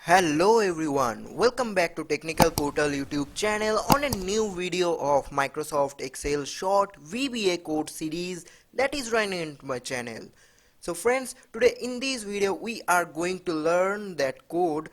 Hello everyone, welcome back to Technical Portal YouTube channel on a new video of Microsoft Excel short VBA code series that is running into my channel. So friends, today in this video we are going to learn that code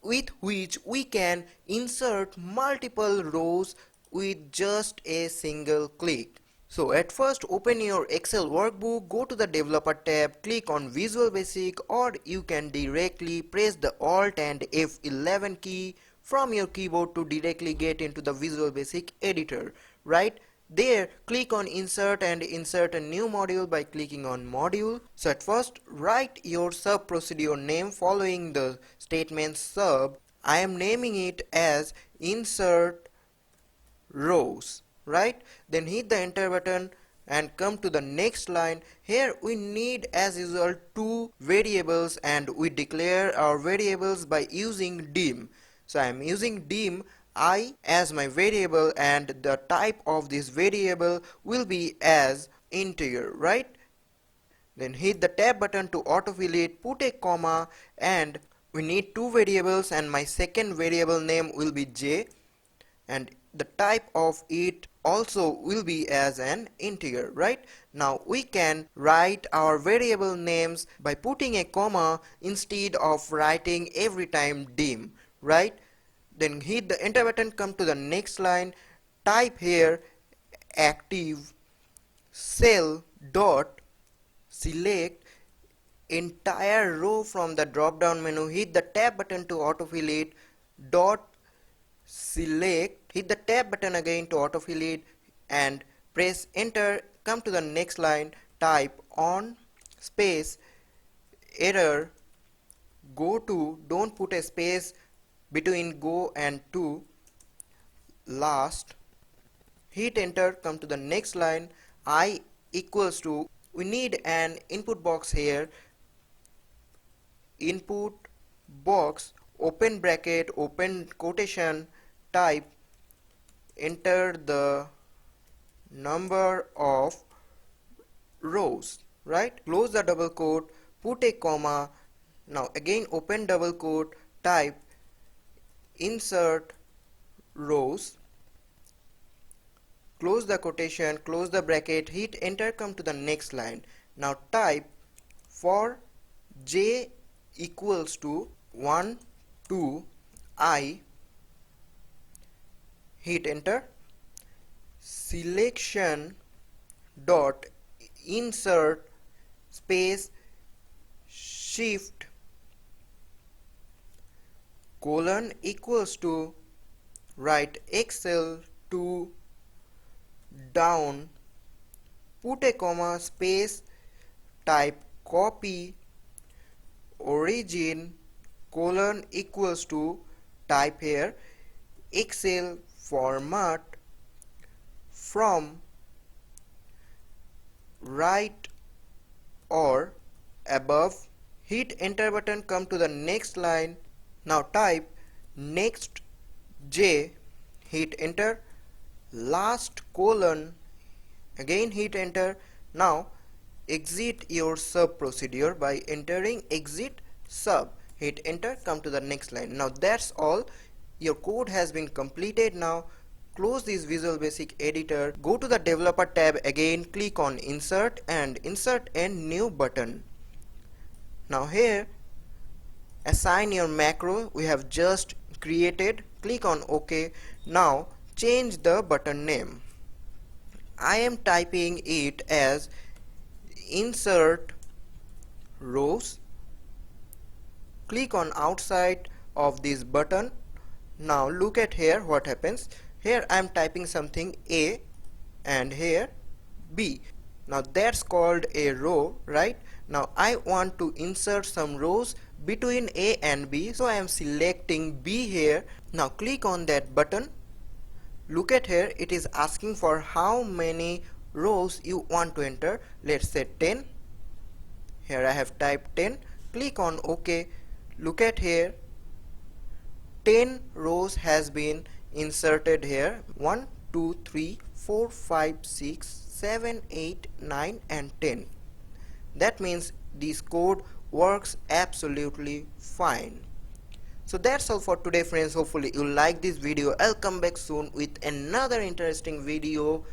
with which we can insert multiple rows with just a single click. So at first open your Excel workbook, go to the developer tab, click on Visual Basic, or you can directly press the Alt and F11 key from your keyboard to directly get into the Visual Basic editor. Right there, click on Insert and insert a new module by clicking on Module. So at first write your sub procedure name following the statement sub. I am naming it as Insert Rows. Right, then hit the enter button and come to the next line. Here we need as usual two variables and we declare our variables by using dim. So I am using dim I as my variable and the type of this variable will be as integer. Right, then hit the tab button to autofill it, put a comma, and we need two variables and my second variable name will be j and the type of it also will be as an integer. Right, now we can write our variable names by putting a comma instead of writing every time dim. Right, then hit the enter button, come to the next line, type here active cell dot select entire row from the drop down menu, hit the tab button to autofill it, dot select, hit the tab button again to autofill it and press enter. Come to the next line, type on space error go to, don't put a space between go and to, last, hit enter. Come to the next line, I equals to, we need an input box here, input box open bracket open quotation, type enter the number of rows. Right, close the double quote, put a comma, now again open double quote, type insert rows, close the quotation, close the bracket, hit enter. Come to the next line, now type for j equals to 1 2 I, hit enter, selection dot insert space shift colon equals to, write Excel to down, put a comma, space, type copy origin colon equals to, type here Excel format from right or above, hit enter button. Come to the next line, now type next j, hit enter, last colon, again hit enter. Now exit your sub procedure by entering exit sub, hit enter. Come to the next line. Now that's all, your code has been completed. Now close this Visual Basic editor, go to the developer tab again, click on insert and insert a new button. Now here assign your macro we have just created, click on OK. Now change the button name. I am typing it as insert rows, click on outside of this button. Now look at here what happens. Here I am typing something A and here B. Now that's called a row. Right, now I want to insert some rows between A and B, so I am selecting B here. Now click on that button. Look at here, it is asking for how many rows you want to enter. Let's say 10. Here I have typed 10. Click on OK. Look at here, 10 rows has been inserted here. 1 2 3 4 5 6 7 8 9 and 10. That means this code works absolutely fine. So that's all for today, friends. Hopefully you like this video. I'll come back soon with another interesting video.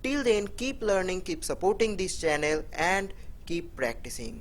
Till then, keep learning, keep supporting this channel, and keep practicing.